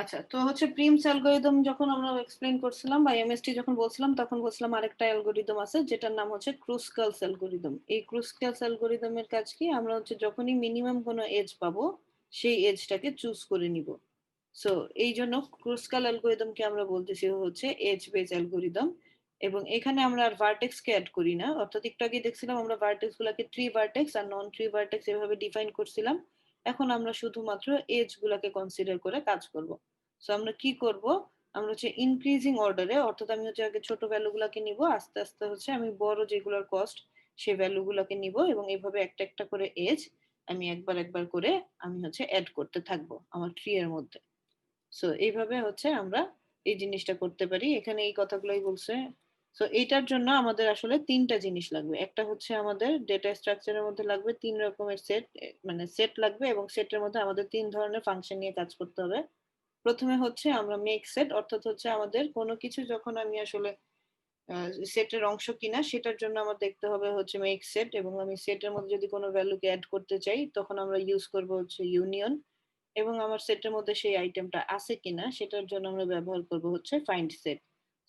আচ্ছা, তো হচ্ছে প্রিমস অ্যালগরিদম যখন আমরা এক্সপ্লেইন করছিলাম বা এমএসটি যখন বলছিলাম তখন বলছিলাম আরেকটা অ্যালগরিদম আছে যেটার নাম হচ্ছে ক্রুস্কালস অ্যালগরিদম। এই ক্রুস্কালস অ্যালগরিদমের কাজ কি, আমরা হচ্ছে যখনই মিনিমাম কোনো এজ পাবো সেই এজটাকে চুজ করে নিব। সো এই জন্য ক্রুস্কাল অ্যালগরিদমকে আমরা বলতেছি হচ্ছে এজ বেস অ্যালগরিদম। এবং এখানে আমরা আর ভার্টেক্সকে অ্যাড করি না, অর্থাৎ একটু আগে দেখছিলাম আমরা ভার্টেক্স গুলাকে ট্রি ভার্টেক্স আর নন ট্রি ভার্টেক্স এভাবে ডিফাইন করছিলাম। এখন আমরা শুধুমাত্র এজ গুলাকে কনসিডার করে কাজ করব। সো আমরা কি করব, আমরা হচ্ছে ইনক্রিজিং অর্ডারে, অর্থাৎ আমি হচ্ছে আগে ছোট ভ্যালু গুলাকে নিব, আস্তে আস্তে হচ্ছে আমি বড় যেগুলোর কস্ট সেই ভ্যালু গুলাকে নিব এবং এইভাবে একটা একটা করে এজ আমি একবার একবার করে আমি হচ্ছে অ্যাড করতে থাকবো আমার ট্রি এর মধ্যে। সো এইভাবে হচ্ছে আমরা এই জিনিসটা করতে পারি, এখানে এই কথাগুলোই বলছে। সো এইটার জন্য আমাদের আসলে তিনটা জিনিস লাগবে। একটা হচ্ছে আমাদের ডেটা স্ট্রাকচারের মধ্যে লাগবে তিন রকমের সেট, মানে সেট লাগবে এবং সেটের মধ্যে আমাদের তিন ধরনের ফাংশন নিয়ে কাজ করতে হবে। প্রথমে হচ্ছে আমরা মেক সেট, অর্থাৎ হচ্ছে আমাদের কোনো কিছু যখন আমি আসলে সেটের অংশ কিনা সেটার জন্য আমার দেখতে হবে হচ্ছে মেক সেট, এবং আমি সেটের মধ্যে যদি কোনো ভ্যালুকে অ্যাড করতে চাই তখন আমরা ইউজ করব হচ্ছে ইউনিয়ন, এবং আমার সেটের মধ্যে সেই আইটেমটা আছে কিনা সেটার জন্য আমরা ব্যবহার করব হচ্ছে ফাইন্ড সেট।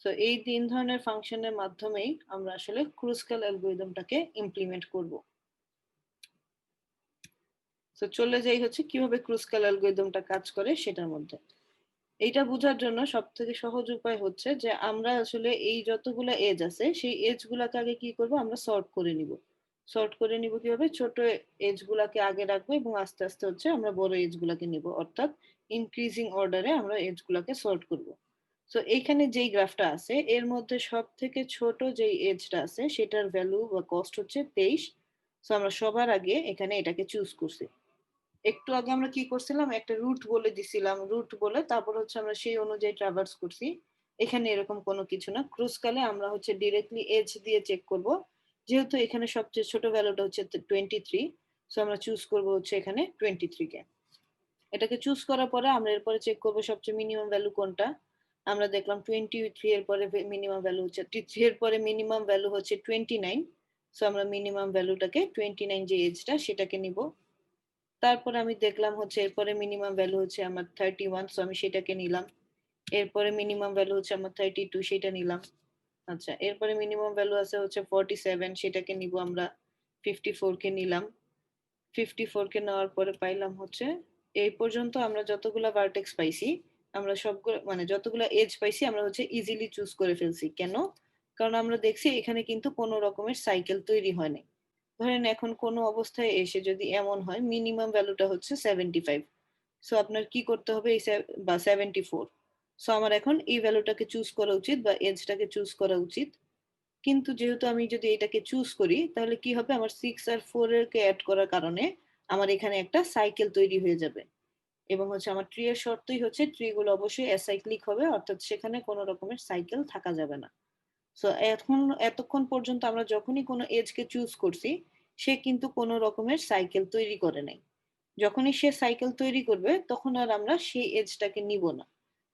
সো এই তিন ধরনের ফাংশনের মাধ্যমেই আমরা আসলে ক্রুস্কাল অ্যালগরিদমটাকে ইমপ্লিমেন্ট করব। সো চলে যাই হচ্ছে কিভাবে ক্রুস্কাল অ্যালগরিদমটা কাজ করে সেটার মধ্যে। এইটা বোঝার জন্য সব থেকে সহজ উপায় হচ্ছে যে আমরা আসলে এই যতগুলো এজ আছে সেই এজ গুলাকে আগে কি করব, আমরা সর্ট করে নিব। সর্ট করে নিব কিভাবে, ছোট এজ গুলাকে আগে রাখবো এবং আস্তে আস্তে হচ্ছে আমরা বড় এজ গুলাকে নিব, অর্থাৎ ইনক্রিজিং অর্ডারে আমরা এজ গুলাকে সর্ট করব। সো এইখানে যেই গ্রাফটা আছে এর মধ্যে সব থেকে ছোট যেই এজটা আছে সেটার ভ্যালু বা কস্ট হচ্ছে 23। সো আমরা সবার আগে এখানে এটাকে চুজ করছি। একটু আগে আমরা কি করছিলাম, একটা রুট বলে দিছিলাম, রুট বলে তারপর হচ্ছে আমরা সেই অনুযায়ী ট্রাভার্স করছি। এখানে এরকম কোনো কিছু না, ক্রুজকালে আমরা হচ্ছে ডিরেক্টলি এজ দিয়ে চেক করব। যেহেতু এখানে সবচেয়ে ছোট ভ্যালুটা হচ্ছে 23, সো আমরা চুজ করব হচ্ছে এখানে 23 কে। এটাকে চুজ করার পরে আমরা এরপরে চেক করব সবচেয়ে মিনিমাম ভ্যালু কোনটা। আমরা দেখলাম 23 এর পরে মিনিমাম ভ্যালু হচ্ছে 3 এর পরে মিনিমাম ভ্যালু হচ্ছে 29। সো আমরা মিনিমাম ভ্যালুটাকে 29 যে এজটা সেটাকে নিব। তারপরে আমি দেখলাম হচ্ছে এরপরে মিনিমাম ভ্যালু হচ্ছে আমার 31, সো আমি সেটাকে নিলাম। এরপরে মিনিমাম ভ্যালু হচ্ছে আমার 32, সেটা নিলাম। আচ্ছা, এরপরে মিনিমাম ভ্যালু আছে হচ্ছে 47, সেটাকে নিব আমরা। 54 কে নিলাম। 54 কে নেওয়ার পরে পাইলাম হচ্ছে এই পর্যন্ত আমরা যতগুলা ভার্টেক্স পাইছি, আমরা সবগুলো মানে যতগুলা এজ পাইছি আমরা হচ্ছে ইজিলি চুজ করে ফেলছি। কেন? কারণ আমরা দেখছি এখানে কিন্তু কোনো রকমের সাইকেল তৈরি হয় নাই। ধরেন এখন কোনো অবস্থায় এসে যদি এমন হয় মিনিমাম ভ্যালুটা হচ্ছে 75, সো আপনার কি করতে হবে, এই বা 74, সো আমার এখন এই ভ্যালুটাকে চুজ করা উচিত বা এজটাকে চুজ করা উচিত। কিন্তু যেহেতু আমি যদি এটাকে চুজ করি তাহলে কি হবে, আমার 6 আর 4 এর কে অ্যাড করার কারণে আমার এখানে একটা সাইকেল তৈরি হয়ে যাবে। এবং হচ্ছে আমার ট্রি এর শর্তই হচ্ছে ট্রি গুলো অবশ্যই অ্যাসাইক্লিক হবে, অর্থাৎ সেখানে কোনো রকমের সাইকেল থাকা যাবে না। সো এখন এতক্ষণ পর্যন্ত আমরা যখনই কোনো এজ কে চুজ করছি সে কিন্তু কোনো রকমের সাইকেল তৈরি করে নাই। যখনই সে সাইকেল তৈরি করবে তখন আর আমরা সেই এজটাকে নিব না।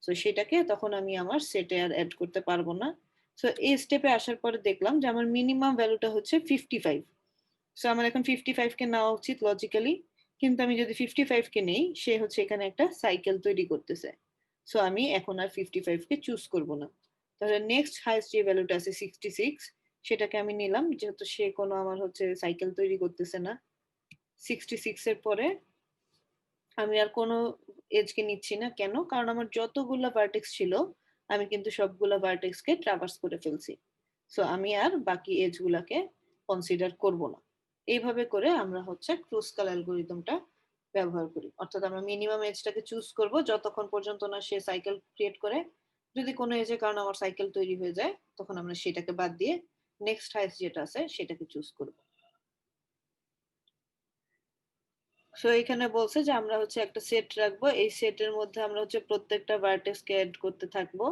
সো সেটাকে তখন আমি আমার সেটে আর অ্যাড করতে পারবো না। সো এই স্টেপে আসার পরে দেখলাম যে আমার মিনিমাম ভ্যালুটা হচ্ছে 55। সো আমার এখন 55 কে নেওয়া উচিত লজিক্যালি, কিন্তু আমি যদি 55 কে নেই সে হচ্ছে এখানে একটা সাইকেল তৈরি করতেছে। সো আমি এখন আর 55 কে চুজ করব না। তাহলে নেক্সট হাইস্ট যে ভ্যালুটা আছে 66, সেটাকে আমি নিলাম যেহেতু সে কোনো আমার হচ্ছে সাইকেল তৈরি করতেছে না। 66 এর পরে আমি আর কোনো এজ কে নিচ্ছি না। কেন? কারণ আমার যতগুলা ভার্টেক্স ছিল আমি কিন্তু সবগুলা ভার্টেক্স কে ট্রাভার্স করে ফেলছি। সো আমি আর বাকি এজ গুলাকে কনসিডার করব না। এইভাবে করে আমরা হচ্ছে ক্রুস্কাল অ্যালগরিদমটা ব্যবহার করি, অর্থাৎ আমরা মিনিমাম এজটাকে চুজ করব যতক্ষণ পর্যন্ত না সে সাইকেল ক্রিয়েট করে। যদি কোনো এজের কারণে আমার সাইকেল তৈরি হয়ে যায় তখন আমরা সেটাকে বাদ দিয়ে নেক্সট হাইস্ট যেটা আছে সেটাকে চুজ করব। সো এখানে বলছে যে আমরা হচ্ছে একটা সেট রাখবো, এই সেটের মধ্যে আমরা হচ্ছে প্রত্যেকটা ভার্টেক্সকে অ্যাড করতে থাকবো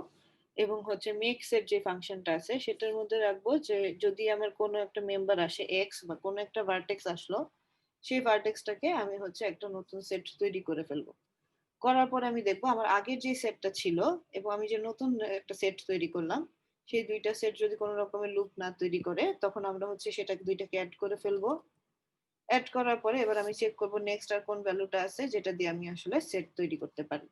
এবং হচ্ছে মেক সেট যে ফাংশনটা আছে সেটার মধ্যে রাখবো যে যদি আমার কোনো একটা মেম্বার আসে এক্স বা কোনো একটা ভার্টেক্স আসলো, সেই ভার্টেক্সটাকে আমি হচ্ছে একটা নতুন সেট তৈরি করে ফেলবো। করার পর আমি দেখবো আমার আগের যে সেটটা ছিল এবং আমি যে নতুন একটা সেট তৈরি করলাম সেই দুইটা সেট যদি কোনো রকমের লুপ না তৈরি করে তখন আমরা হচ্ছে সেটাকে দুইটাকে অ্যাড করে ফেলবো। অ্যাড করার পরে এবার আমি চেক করব নেক্সট আর কোন ভ্যালুটা আছে যেটা দিয়ে আমি আসলে সেট তৈরি করতে পারি।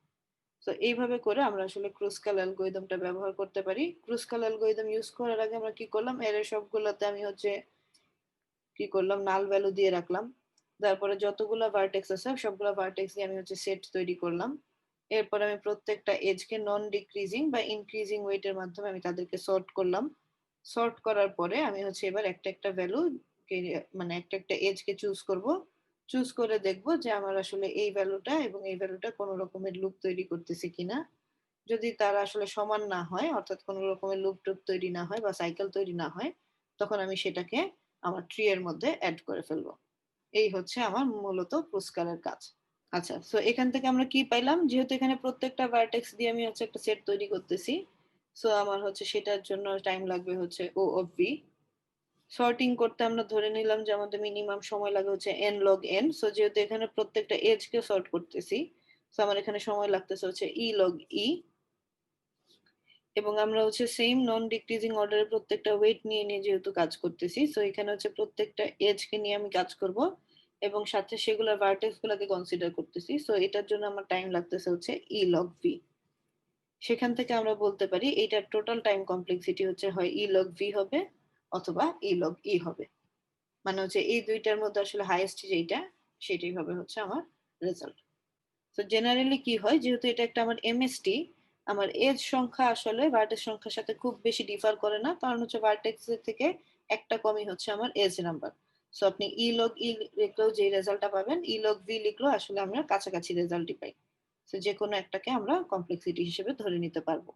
তো এইভাবে করে আমরা আসলে ক্রুসকাল অ্যালগরিদমটা ব্যবহার করতে পারি। ক্রুসকাল অ্যালগরিদম ইউজ করার আগে আমরা কি করলাম, এর সবগুলোতে আমি হচ্ছে কি করলাম, নাল ভ্যালু দিয়ে রাখলাম। তারপরে যতগুলা ভার্টেক্স আছে সবগুলা ভার্টেক্স দিয়ে আমি হচ্ছে সেট তৈরি করলাম। এরপর আমি প্রত্যেকটা এজকে নন ডিক্রিজিং বা ইনক্রিজিং ওয়েটের মাধ্যমে আমি তাদেরকে সর্ট করলাম। সর্ট করার পরে আমি হচ্ছে এবার একটা একটা ভ্যালু মানে একটা একটা এজকে চুজ করব। চুজ করে দেখব যে আমার আসলে এই ভ্যালুটা এবং এই ভ্যালুটা কোনো রকমের লুপ তৈরি করতেছে কিনা। যদি তারা আসলে সমান না হয়, অর্থাৎ কোনো রকমের লুপ টুপ তৈরি না হয় বা সাইকেল তৈরি না হয়, তখন আমি সেটাকে আমার ট্রি এর মধ্যে অ্যাড করে ফেলবো। এই হচ্ছে আমার মূলত ক্রুসকালের কাজ। আচ্ছা, সো এখান থেকে আমরা কি পাইলাম, যেহেতু এখানে প্রত্যেকটা ভার্টেক্স দিয়ে আমি হচ্ছে একটা সেট তৈরি করতেছি, সো আমার হচ্ছে সেটার জন্য টাইম লাগবে হচ্ছে ও অফ ভি। সর্টিং করতে আমরা ধরে নিলাম যে আমাদের মিনিমাম সময় লাগে হচ্ছে n log n। সো যেহেতু এখানে প্রত্যেকটা এজ কে সর্ট করতেছি, সো আমার এখানে সময় লাগতেছে হচ্ছে e log e। এবং আমরা হচ্ছে সেম নন ডিক্রিজিং অর্ডারে প্রত্যেকটা ওয়েট নিয়ে নিয়ে যেহেতু কাজ করতেছি, সো এখানে হচ্ছে প্রত্যেকটা এজ কে নিয়ে আমি কাজ করব এবং সাথে সেগুলোর ভার্টেক্স গুলাকে কনসিডার করতেছি। সো এটার জন্য আমার টাইম লাগতেছে হচ্ছে e log v। সেখান থেকে আমরা বলতে পারি এইটার টোটাল টাইম কমপ্লেক্সিটি হচ্ছে হয় e log v হবে অথবা e log e হবে। মানে হচ্ছে এই দুইটার মধ্যে আসলে হাইয়েস্ট যেইটা সেটাই হবে হচ্ছে আমার রেজাল্ট। তো জেনারেলি কি হয়, যেহেতু এটা একটা আমার এমএসটি, আমার এজ সংখ্যা আসলে ভার্টেক্স সংখ্যার সাথে খুব বেশি ডিফার করে না, কারণ হচ্ছে ভার্টেক্স থেকে একটা কমই হচ্ছে আমার এজ নাম্বার। সো আপনি ই লগ ই লিখলেও যে রেজাল্টটা পাবেন, ই লগ ভি লিখলেও আসলে আমরা কাছাকাছি রেজাল্টই পাই। তো যে কোনো একটাকে আমরা কমপ্লেক্সিটি হিসেবে ধরে নিতে পারবো।